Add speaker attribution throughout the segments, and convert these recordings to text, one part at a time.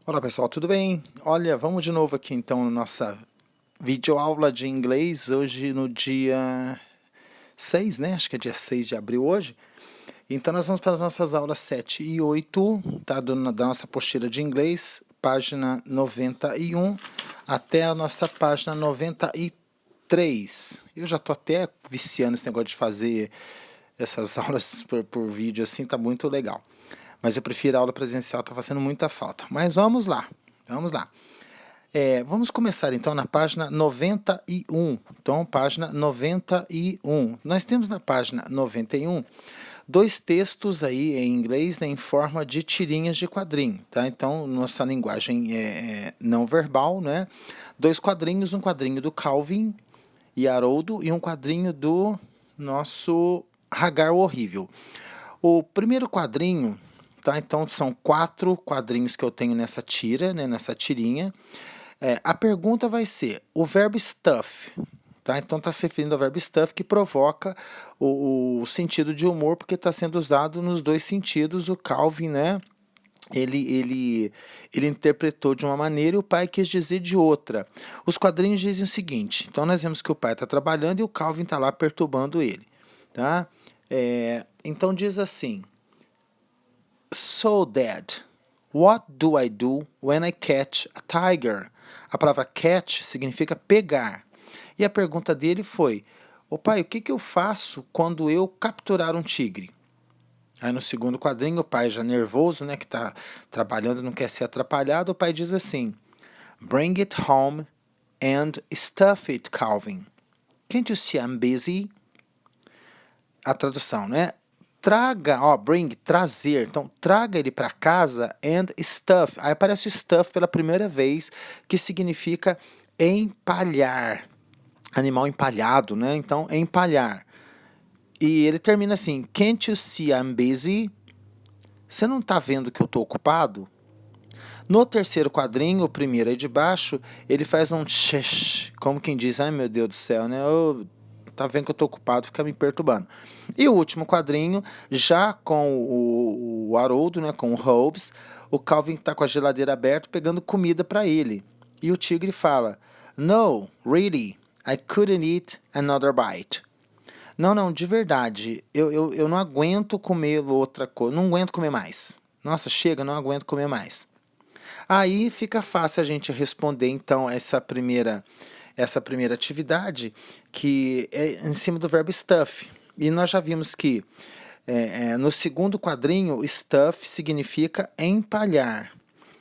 Speaker 1: Olá pessoal, tudo bem? Olha, vamos de novo aqui então na nossa videoaula de inglês, hoje no dia 6, né? Acho que é dia 6 de abril hoje. Então nós vamos para as nossas aulas 7 e 8, tá? Da nossa apostila de inglês, página 91 até a nossa página 93. Eu já tô até viciando esse negócio de fazer essas aulas por vídeo assim, tá muito legal. Mas eu prefiro a aula presencial, tá fazendo muita falta. Mas vamos lá, vamos lá. Vamos começar então na página 91. Então, página 91. Nós temos na página 91 dois textos aí em inglês, né, em forma de tirinhas de quadrinho, tá? Então, nossa linguagem é não verbal, né? Dois quadrinhos, um quadrinho do Calvin e Haroldo e um quadrinho do nosso Hagar o Horrível. O primeiro quadrinho, tá? Então são 4 quadrinhos que eu tenho nessa tira, né? Nessa tirinha. A pergunta vai ser o verbo stuff, tá? Então está se referindo ao verbo stuff que provoca o sentido de humor porque está sendo usado nos dois sentidos. O Calvin, né? Ele interpretou de uma maneira e o pai quis dizer de outra. Os quadrinhos dizem o seguinte: então nós vemos que o pai está trabalhando e o Calvin está lá perturbando ele, tá? Então diz assim: So, Dad, what do I do when I catch a tiger? A palavra catch significa pegar. E a pergunta dele foi: Ô pai, o que eu faço quando eu capturar um tigre? Aí no segundo quadrinho, o pai já nervoso, né, que está trabalhando, não quer ser atrapalhado, o pai diz assim: Bring it home and stuff it, Calvin. Can't you see I'm busy? A tradução, né? Traga, ó, bring, trazer. Então, traga ele para casa and stuff. Aí aparece o stuff pela primeira vez, que significa empalhar. Animal empalhado, né? Então, empalhar. E ele termina assim: Can't you see I'm busy? Você não tá vendo que eu tô ocupado? No terceiro quadrinho, o primeiro aí de baixo, ele faz um xex, como quem diz: ai meu Deus do céu, né? Tá vendo que eu tô ocupado, fica me perturbando. E o último quadrinho, já com o Haroldo, né, com o Hobbes, o Calvin tá com a geladeira aberta pegando comida para ele. E o tigre fala: No, really, I couldn't eat another bite. Não, não, de verdade, eu não aguento comer outra coisa, não aguento comer mais. Nossa, chega, não aguento comer mais. Aí fica fácil a gente responder então essa primeira atividade que é em cima do verbo stuff. E nós já vimos que no segundo quadrinho, stuff significa empalhar.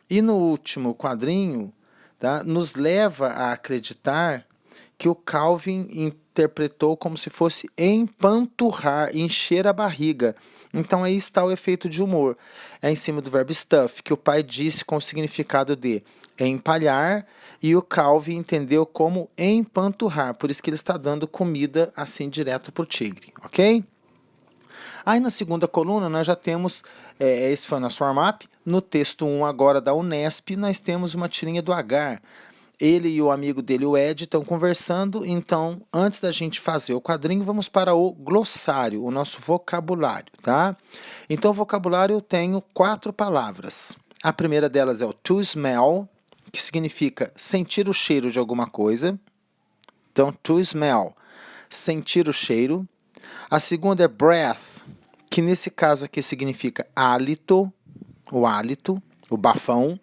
Speaker 1: E no último quadrinho, tá, nos leva a acreditar que o Calvin interpretou como se fosse empanturrar, encher a barriga. Então aí está o efeito de humor. É em cima do verbo stuff, que o pai disse com o significado de empalhar, e o Calvin entendeu como empanturrar. Por isso que ele está dando comida assim direto para o tigre, ok? Aí na segunda coluna nós já temos, esse foi o nosso warm-up. No texto 1 agora da Unesp, nós temos uma tirinha do Agar. Ele e o amigo dele, o Ed, estão conversando. Então, antes da gente fazer o quadrinho, vamos para o glossário, o nosso vocabulário, tá? Então, o vocabulário eu tenho 4 palavras. A primeira delas é o to smell, que significa sentir o cheiro de alguma coisa. Então, to smell, sentir o cheiro. A segunda é breath, que nesse caso aqui significa hálito, o hálito, o bafão.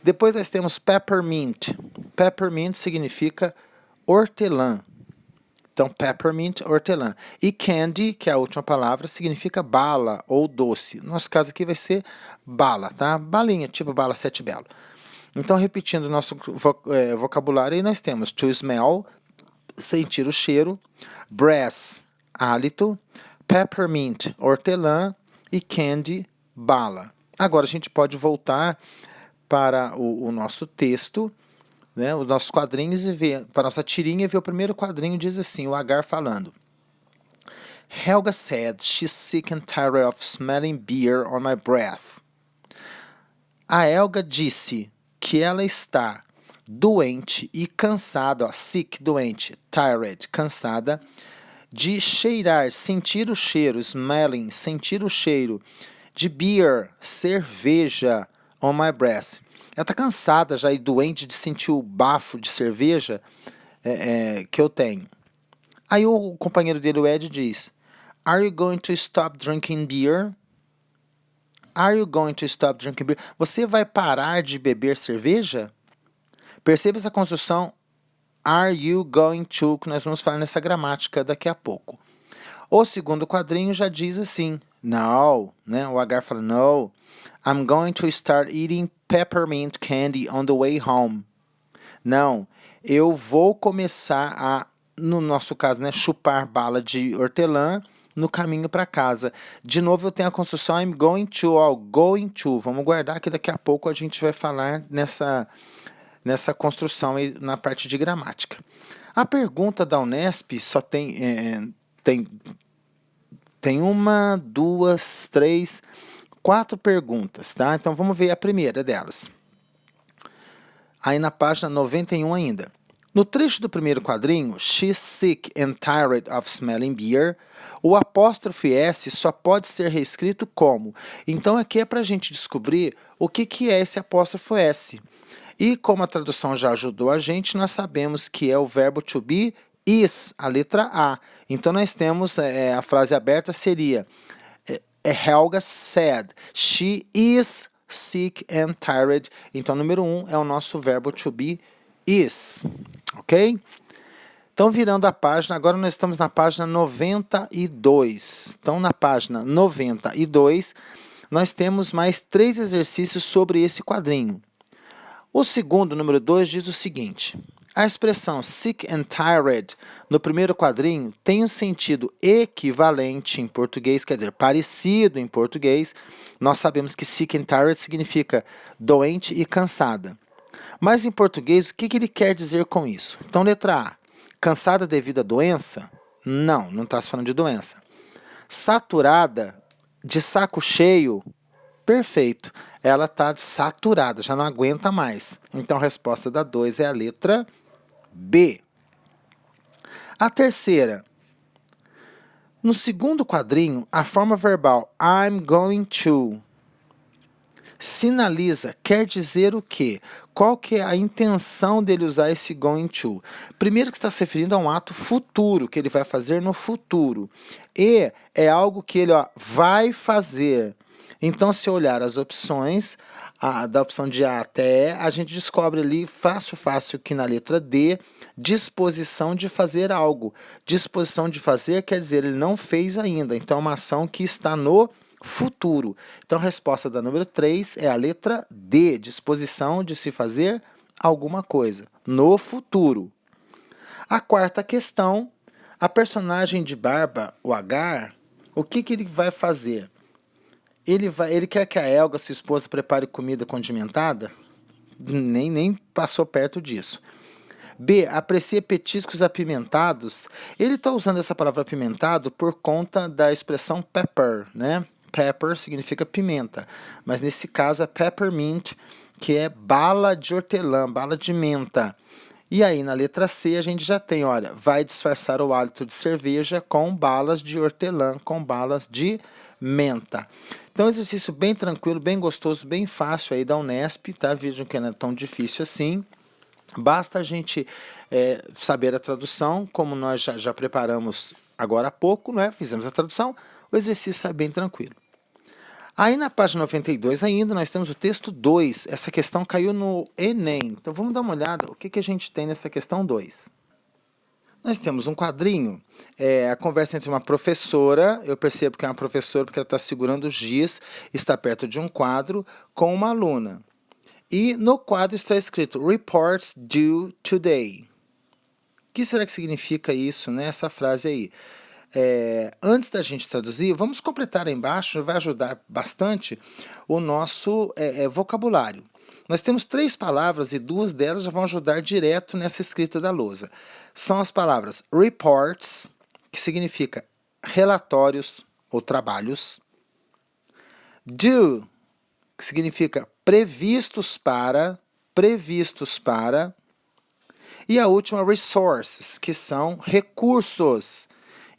Speaker 1: Depois nós temos peppermint. Peppermint significa hortelã. Então, peppermint, hortelã. E candy, que é a última palavra, significa bala ou doce. No nosso caso aqui vai ser bala, tá? Balinha, tipo bala sete belo. Então, repetindo o nosso vocabulário, aí nós temos to smell, sentir o cheiro, breath, hálito, peppermint, hortelã e candy, bala. Agora a gente pode voltar para o nosso texto, né, os nossos quadrinhos e ver, para a nossa tirinha e ver o primeiro quadrinho, diz assim, o Agar falando. Helga said she's sick and tired of smelling beer on my breath. A Helga disse que ela está doente e cansada, ó, sick, doente, tired, cansada, de cheirar, sentir o cheiro, smelling, sentir o cheiro, de beer, cerveja, on my breath. Ela tá cansada já e doente de sentir o bafo de cerveja que eu tenho. Aí o companheiro dele, o Ed, diz: Are you going to stop drinking beer? Are you going to stop drinking beer? Você vai parar de beber cerveja? Perceba essa construção are you going to, que nós vamos falar nessa gramática daqui a pouco. O segundo quadrinho já diz assim, no, né? O H fala, no, I'm going to start eating peppermint candy on the way home. Não, eu vou começar a, no nosso caso, né, chupar bala de hortelã no caminho para casa. De novo eu tenho a construção I'm going to, going to. Vamos guardar que daqui a pouco a gente vai falar nessa construção aí na parte de gramática. A pergunta da Unesp só tem 1, 2, 3, 4 perguntas, tá? Então vamos ver a primeira delas. Aí na página 91 ainda. No trecho do primeiro quadrinho, She's sick and tired of smelling beer, o apóstrofe S só pode ser reescrito como. Então aqui é para a gente descobrir o que é esse apóstrofo S. E como a tradução já ajudou a gente, nós sabemos que é o verbo to be is, a letra A. Então nós temos, a frase aberta seria, Helga said, she is sick and tired. Então número 1 é o nosso verbo to be is, ok? Então virando a página, agora nós estamos na página 92. Então na página 92, nós temos mais 3 exercícios sobre esse quadrinho. O segundo, número 2, diz o seguinte: a expressão sick and tired no primeiro quadrinho tem um sentido equivalente em português, quer dizer, parecido em português. Nós sabemos que sick and tired significa doente e cansada. Mas em português, o que ele quer dizer com isso? Então, letra A, cansada devido à doença? Não está se falando de doença. Saturada, de saco cheio? Perfeito. Ela está saturada, já não aguenta mais. Então a resposta da 2 é a letra B. A terceira. No segundo quadrinho, a forma verbal I'm going to sinaliza, quer dizer o quê? Qual que é a intenção dele usar esse going to? Primeiro que está se referindo a um ato futuro, que ele vai fazer no futuro. E é algo que ele vai fazer. Então, se olhar as opções, da opção de A até E, a gente descobre ali, fácil, que na letra D, disposição de fazer algo. Disposição de fazer quer dizer, ele não fez ainda. Então, é uma ação que está no futuro. Então, a resposta da número 3 é a letra D, disposição de se fazer alguma coisa, no futuro. A quarta questão, a personagem de barba, o Agar, o que ele vai fazer? Ele quer que a Helga, sua esposa, prepare comida condimentada? Nem passou perto disso. B, aprecia petiscos apimentados? Ele está usando essa palavra apimentado por conta da expressão pepper, né? Pepper significa pimenta, mas nesse caso é peppermint, que é bala de hortelã, bala de menta. E aí na letra C a gente já tem, olha, vai disfarçar o hálito de cerveja com balas de hortelã, com balas de menta. Então, exercício bem tranquilo, bem gostoso, bem fácil aí da Unesp, tá? Vejam que não é tão difícil assim. Basta a gente saber a tradução, como nós já preparamos agora há pouco, né? Fizemos a tradução, o exercício é bem tranquilo. Aí na página 92 ainda, nós temos o texto 2. Essa questão caiu no Enem. Então, vamos dar uma olhada o que a gente tem nessa questão 2. Nós temos um quadrinho, a conversa entre uma professora, eu percebo que é uma professora porque ela está segurando o giz, está perto de um quadro, com uma aluna. E no quadro está escrito, Reports due today. O que será que significa isso, né? Essa frase aí? Antes da gente traduzir, vamos completar aí embaixo, vai ajudar bastante o nosso vocabulário. Nós temos 3 palavras e 2 delas já vão ajudar direto nessa escrita da lousa. São as palavras reports, que significa relatórios ou trabalhos. Due, que significa previstos para. E a última, resources, que são recursos.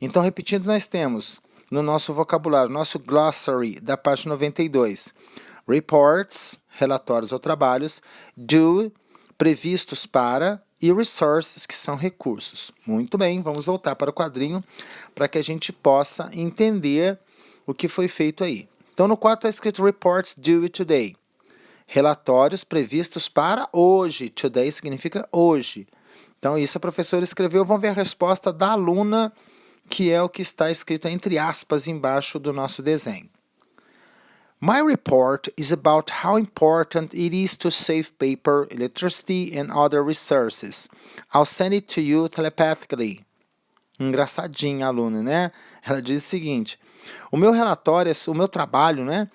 Speaker 1: Então, repetindo, nós temos no nosso vocabulário, nosso glossary da página 92, Reports, relatórios ou trabalhos. Due, previstos para. E resources, que são recursos. Muito bem, vamos voltar para o quadrinho para que a gente possa entender o que foi feito aí. Então no 4 está escrito reports due today. Relatórios previstos para hoje. Today significa hoje. Então isso a professora escreveu. Vamos ver a resposta da aluna, que é o que está escrito entre aspas embaixo do nosso desenho. My report is about how important it is to save paper, electricity and other resources. I'll send it to you telepathically. Engraçadinha a aluna, né? Ela diz o seguinte: o meu relatório, o meu trabalho, né,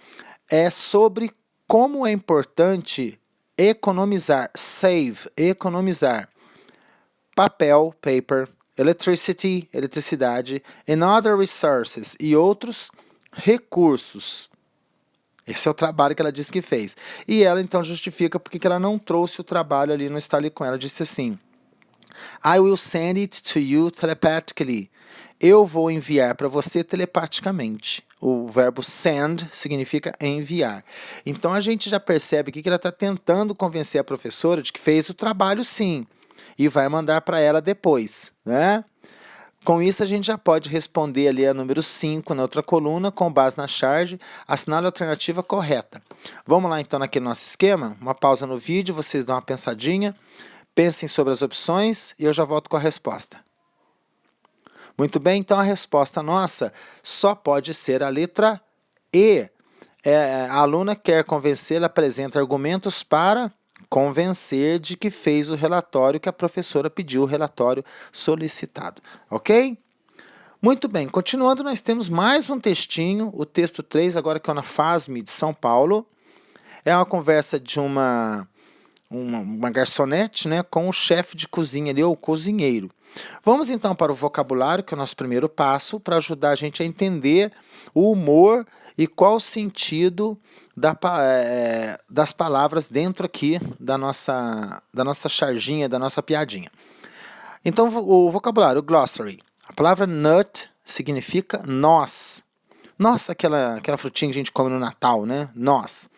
Speaker 1: é sobre como é importante economizar, save, economizar papel, paper, electricity, eletricidade, and other resources, e outros recursos. Esse é o trabalho que ela disse que fez. E ela então justifica porque que ela não trouxe o trabalho ali no Está Ali Com Ela. Disse assim: I will send it to you telepathically. Eu vou enviar para você telepaticamente. O verbo send significa enviar. Então a gente já percebe aqui que ela está tentando convencer a professora de que fez o trabalho sim. E vai mandar para ela depois, né? Com isso, a gente já pode responder ali a número 5 na outra coluna, com base na charge, assinale a alternativa correta. Vamos lá então naquele nosso esquema? Uma pausa no vídeo, vocês dão uma pensadinha, pensem sobre as opções e eu já volto com a resposta. Muito bem, então a resposta nossa só pode ser a letra E. A aluna quer convencer, ela apresenta argumentos para convencer de que fez o relatório que a professora pediu, o relatório solicitado. Ok? Muito bem, continuando, nós temos mais um textinho, o texto 3, agora que é na FASM de São Paulo. É uma conversa de uma garçonete, né, com o chefe de cozinha ali, ou o cozinheiro. Vamos então para o vocabulário, que é o nosso primeiro passo, para ajudar a gente a entender o humor e qual o sentido das palavras dentro aqui da nossa charginha, da nossa piadinha. Então, o vocabulário, o glossary. A palavra nut significa noz. Noz, aquela frutinha que a gente come no Natal, né? Noz.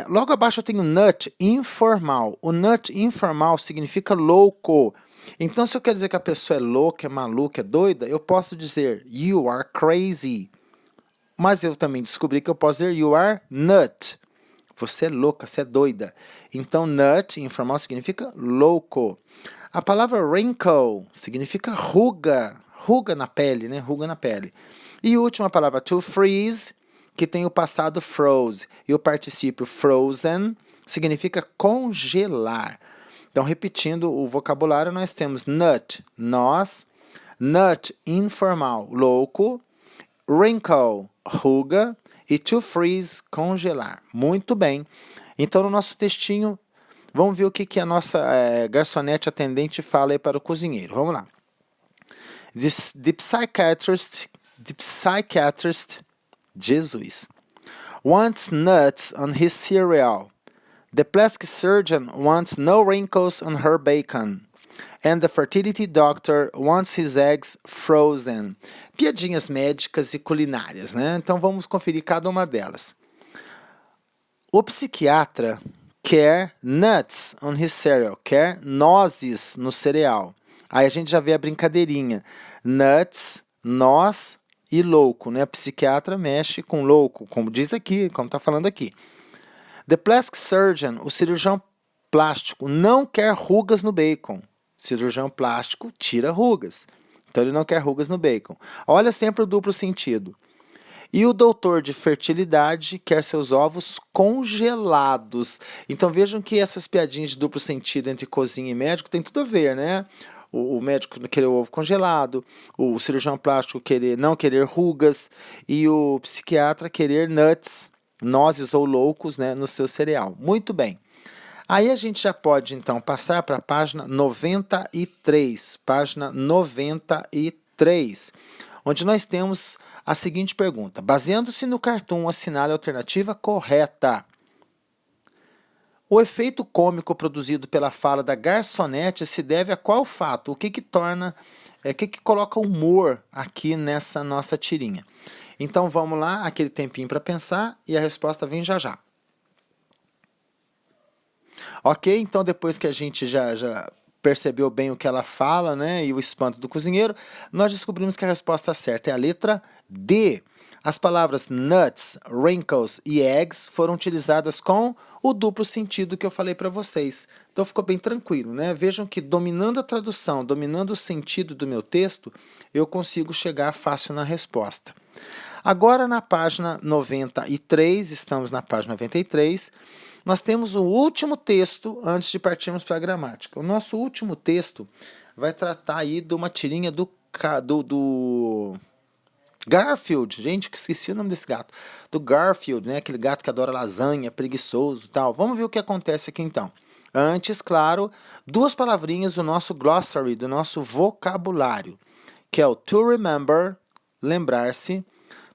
Speaker 1: Logo abaixo eu tenho nut informal. O nut informal significa louco. Então, se eu quero dizer que a pessoa é louca, é maluca, é doida, eu posso dizer you are crazy. Mas eu também descobri que eu posso dizer you are nut. Você é louca, você é doida. Então, nut, informal, significa louco. A palavra wrinkle significa ruga. Ruga na pele, né? Ruga na pele. E a última palavra, to freeze, que tem o passado froze. E o particípio frozen significa congelar. Então, repetindo o vocabulário, nós temos nut, nós, nut, informal, louco, wrinkle, ruga, e to freeze, congelar. Muito bem. Então, no nosso textinho, vamos ver o que a nossa garçonete atendente fala aí para o cozinheiro. Vamos lá. The psychiatrist, Jesus, wants nuts on his cereal. The plastic surgeon wants no wrinkles on her bacon. And the fertility doctor wants his eggs frozen. Piadinhas médicas e culinárias, né? Então vamos conferir cada uma delas. O psiquiatra quer nuts on his cereal, quer nozes no cereal. Aí a gente já vê a brincadeirinha. Nuts, noz e louco, né? O psiquiatra mexe com louco, como diz aqui, como está falando aqui. The plastic surgeon, o cirurgião plástico, não quer rugas no bacon. Cirurgião plástico tira rugas. Então ele não quer rugas no bacon. Olha sempre o duplo sentido. E o doutor de fertilidade quer seus ovos congelados. Então vejam que essas piadinhas de duplo sentido entre cozinha e médico tem tudo a ver, né? O médico querer o ovo congelado, o cirurgião plástico não querer rugas e o psiquiatra querer nuts, nozes ou loucos, né, no seu cereal. Muito bem. Aí a gente já pode, então, passar para a página 93. Página 93, onde nós temos a seguinte pergunta. Baseando-se no cartoon, assinale a alternativa correta. O efeito cômico produzido pela fala da garçonete se deve a qual fato? O que torna, o que coloca humor aqui nessa nossa tirinha? Então vamos lá, aquele tempinho para pensar e a resposta vem já já. Ok, então depois que a gente já percebeu bem o que ela fala, né, e o espanto do cozinheiro, nós descobrimos que a resposta certa é a letra D. As palavras nuts, wrinkles e eggs foram utilizadas com o duplo sentido que eu falei para vocês. Então ficou bem tranquilo, né? Vejam que dominando a tradução, dominando o sentido do meu texto, eu consigo chegar fácil na resposta. Agora na página 93, estamos na página 93, nós temos o último texto antes de partirmos para a gramática. O nosso último texto vai tratar aí de uma tirinha do Garfield. Gente, que esqueci o nome desse gato. Do Garfield, né? Aquele gato que adora lasanha, preguiçoso e tal. Vamos ver o que acontece aqui então. Antes, claro, duas palavrinhas do nosso glossary, do nosso vocabulário, que é o to remember, lembrar-se,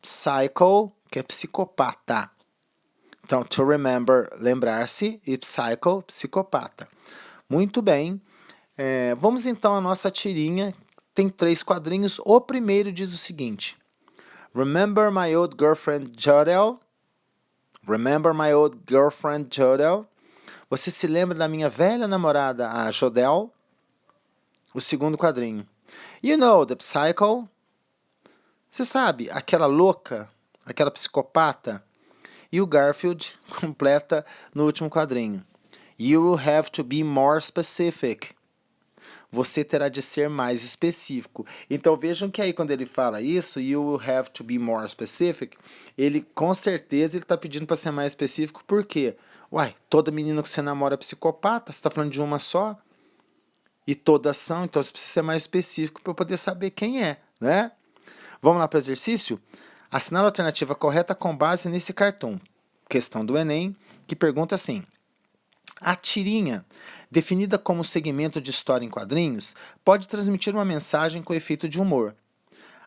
Speaker 1: psycho, que é psicopata. Então, to remember, lembrar-se, e psycho, psicopata. Muito bem. Vamos então à nossa tirinha. Tem 3 quadrinhos. O primeiro diz o seguinte: Remember my old girlfriend Jodelle? Remember my old girlfriend Jodelle? Você se lembra da minha velha namorada, a Jodelle? O segundo quadrinho. You know the psycho? Você sabe, aquela louca, aquela psicopata? E o Garfield completa no último quadrinho. You will have to be more specific. Você terá de ser mais específico. Então vejam que aí quando ele fala isso, you will have to be more specific, ele com certeza ele está pedindo para ser mais específico, por quê? Uai, toda menina que você namora é psicopata, você está falando de uma só? E todas são, então você precisa ser mais específico para eu poder saber quem é, né? Vamos lá para o exercício? Assinale a alternativa correta com base nesse cartoon. Questão do Enem, que pergunta assim: a tirinha, definida como segmento de história em quadrinhos, pode transmitir uma mensagem com efeito de humor.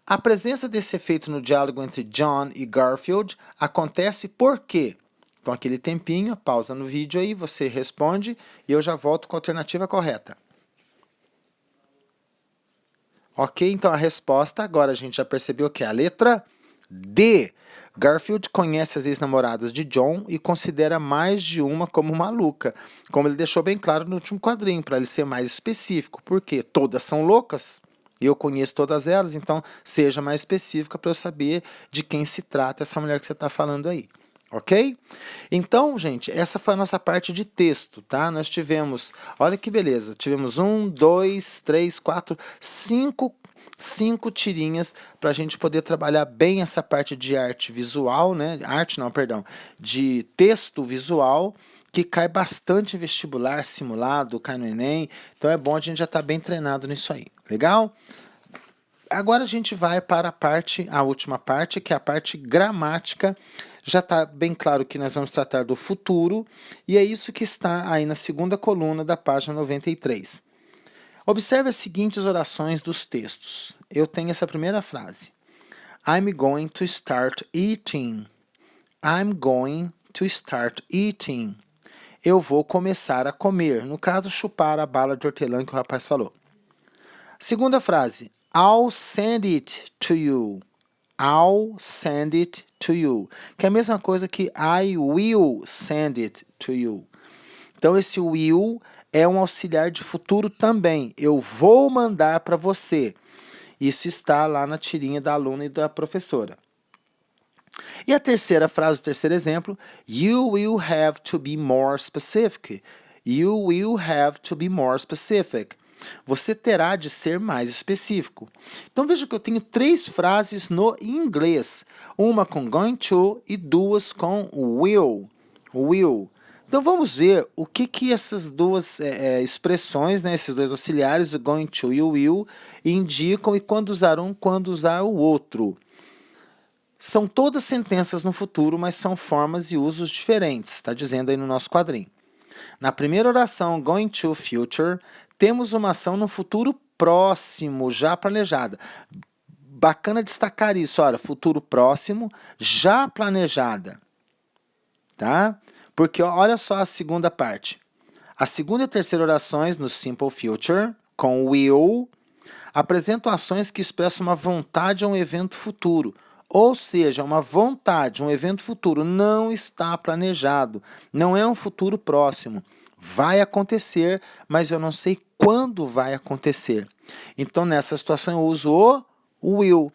Speaker 1: A presença desse efeito no diálogo entre John e Garfield acontece por quê? Então, aquele tempinho, pausa no vídeo aí, você responde e eu já volto com a alternativa correta. Ok, então a resposta agora a gente já percebeu que é a letra D. Garfield conhece as ex-namoradas de John e considera mais de uma como maluca, como ele deixou bem claro no último quadrinho, para ele ser mais específico, porque todas são loucas, e eu conheço todas elas, então seja mais específica para eu saber de quem se trata essa mulher que você está falando aí. Ok? Então, gente, essa foi a nossa parte de texto, tá? Nós tivemos, olha que beleza, tivemos 1, 2, 3, 4, 5 tirinhas para a gente poder trabalhar bem essa parte de arte visual, né? De texto visual, que cai bastante em vestibular, simulado, cai no Enem. Então é bom a gente já estar bem treinado nisso aí. Legal? Agora a gente vai para a última parte, que é a parte gramática. Já está bem claro que nós vamos tratar do futuro, e é isso que está aí na segunda coluna da página 93. Observe as seguintes orações dos textos. Eu tenho essa primeira frase. I'm going to start eating. I'm going to start eating. Eu vou começar a comer. No caso, chupar a bala de hortelã que o rapaz falou. Segunda frase. I'll send it to you. I'll send it to you. Que é a mesma coisa que I will send it to you. Então, esse will é um auxiliar de futuro também. Eu vou mandar para você. Isso está lá na tirinha da aluna e da professora. E a terceira frase, o terceiro exemplo. You will have to be more specific. You will have to be more specific. Você terá de ser mais específico. Então veja que eu tenho 3 frases no inglês. Uma com going to e 2 com will. Will. Então vamos ver o que essas duas expressões, né, esses dois auxiliares, o going to e o will, indicam e quando usar um, quando usar o outro. São todas sentenças no futuro, mas são formas e usos diferentes, está dizendo aí no nosso quadrinho. Na primeira oração, going to future, temos uma ação no futuro próximo, já planejada. Bacana destacar isso, olha, futuro próximo, já planejada. Tá? Porque olha só a segunda parte. A segunda e terceira orações no simple future, com will, apresentam ações que expressam uma vontade a um evento futuro. Ou seja, uma vontade, um evento futuro não está planejado, não é um futuro próximo. Vai acontecer, mas eu não sei quando vai acontecer. Então, nessa situação, eu uso o will.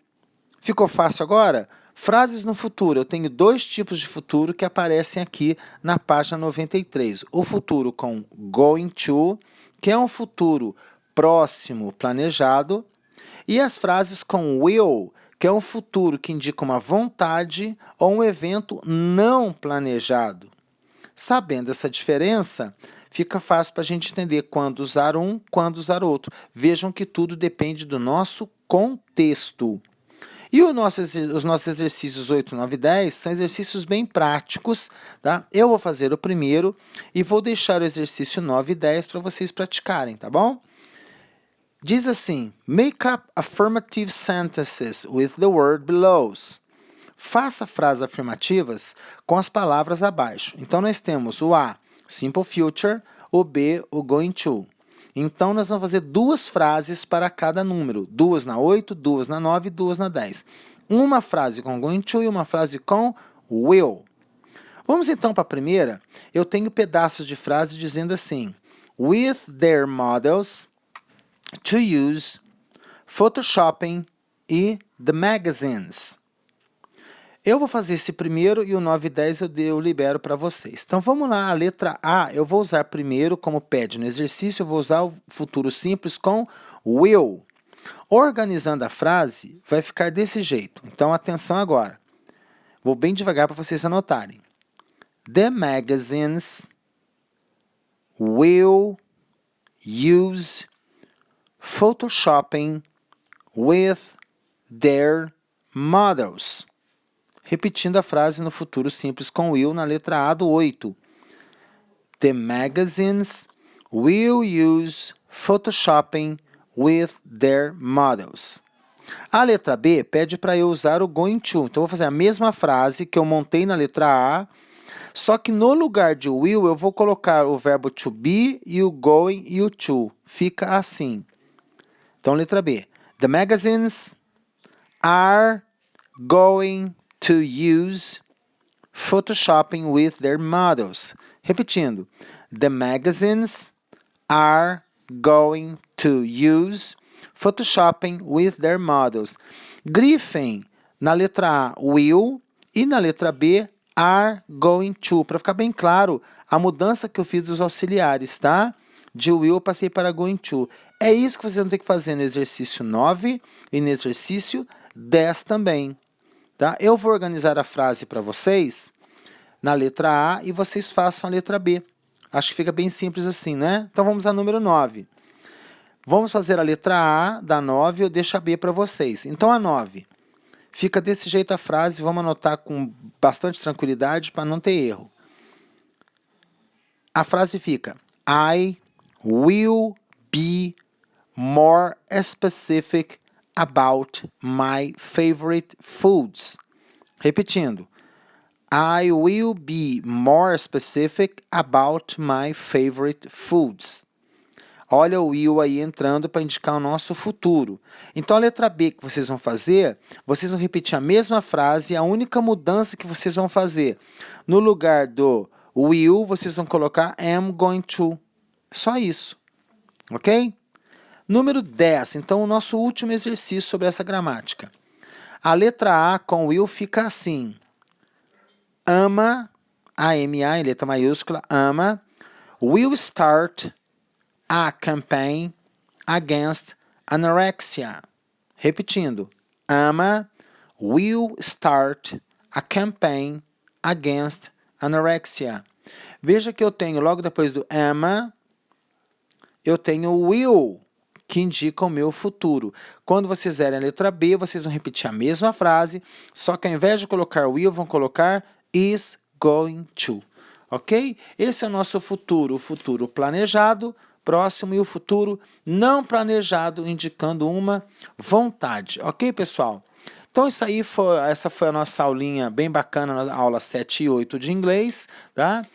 Speaker 1: Ficou fácil agora? Frases no futuro. Eu tenho dois tipos de futuro que aparecem aqui na página 93. O futuro com going to, que é um futuro próximo planejado, e as frases com will, que é um futuro que indica uma vontade ou um evento não planejado. Sabendo essa diferença, fica fácil para a gente entender quando usar um, quando usar outro. Vejam que tudo depende do nosso contexto. E os nossos exercícios 8, 9 e 10 são exercícios bem práticos, tá? Eu vou fazer o primeiro e vou deixar o exercício 9 e 10 para vocês praticarem, tá bom? Diz assim, make up affirmative sentences with the word below. Faça frases afirmativas com as palavras abaixo. Então, nós temos o A, simple future, o B, o going to. Então, nós vamos fazer duas frases para cada número. Duas na 8, duas na 9 e duas na 10. Uma frase com going to e uma frase com will. Vamos então para a primeira. Eu tenho pedaços de frase dizendo assim, with their models to use photoshopping e the magazines. Eu vou fazer esse primeiro e o 9 e 10 eu libero para vocês. Então vamos lá, a letra A eu vou usar primeiro, como pede no exercício, eu vou usar o futuro simples com will. Organizando a frase, vai ficar desse jeito. Então atenção agora. Vou bem devagar para vocês anotarem. The magazines will use photoshopping with their models. Repetindo a frase no futuro simples com will na letra A do 8. The magazines will use photoshopping with their models. A letra B pede para eu usar o going to. Então, eu vou fazer a mesma frase que eu montei na letra A, só que no lugar de will eu vou colocar o verbo to be e o going e o to. Fica assim. Então, letra B. The magazines are going to use photoshopping with their models. Repetindo. The magazines are going to use photoshopping with their models. Grifem na letra A will e na letra B are going to. Para ficar bem claro, a mudança que eu fiz dos auxiliares, tá? De will eu passei para going to. É isso que vocês vão ter que fazer no exercício 9 e no exercício 10 também. Tá? Eu vou organizar a frase para vocês na letra A e vocês façam a letra B. Acho que fica bem simples assim, né? Então vamos a número 9. Vamos fazer a letra A da 9 e eu deixo a B para vocês. Então a 9. Fica desse jeito a frase, vamos anotar com bastante tranquilidade para não ter erro. A frase fica: I will be more specific about my favorite foods. Repetindo. I will be more specific about my favorite foods. Olha o will aí entrando para indicar o nosso futuro. Então a letra B que vocês vão fazer, vocês vão repetir a mesma frase, a única mudança que vocês vão fazer. No lugar do will, vocês vão colocar am going to. Só isso. Ok? Número 10, então o nosso último exercício sobre essa gramática. A letra A com will fica assim. Ama, A-M-A em letra maiúscula, ama, will start a campaign against anorexia. Repetindo, ama, will start a campaign against anorexia. Veja que eu tenho, logo depois do ama, eu tenho will, que indica o meu futuro. Quando vocês fizerem a letra B, vocês vão repetir a mesma frase, só que ao invés de colocar will, vão colocar is going to. Ok? Esse é o nosso futuro. O futuro planejado, próximo, e o futuro não planejado, indicando uma vontade. Ok, pessoal? Então, essa foi a nossa aulinha bem bacana na aula 7 e 8 de inglês. Tá?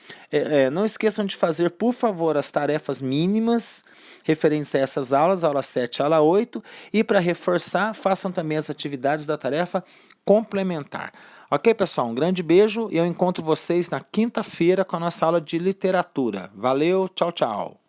Speaker 1: Não esqueçam de fazer, por favor, as tarefas mínimas referentes a essas aulas, aula 7 e aula 8. E para reforçar, façam também as atividades da tarefa complementar. Ok, pessoal? Um grande beijo e eu encontro vocês na quinta-feira com a nossa aula de literatura. Valeu, tchau, tchau!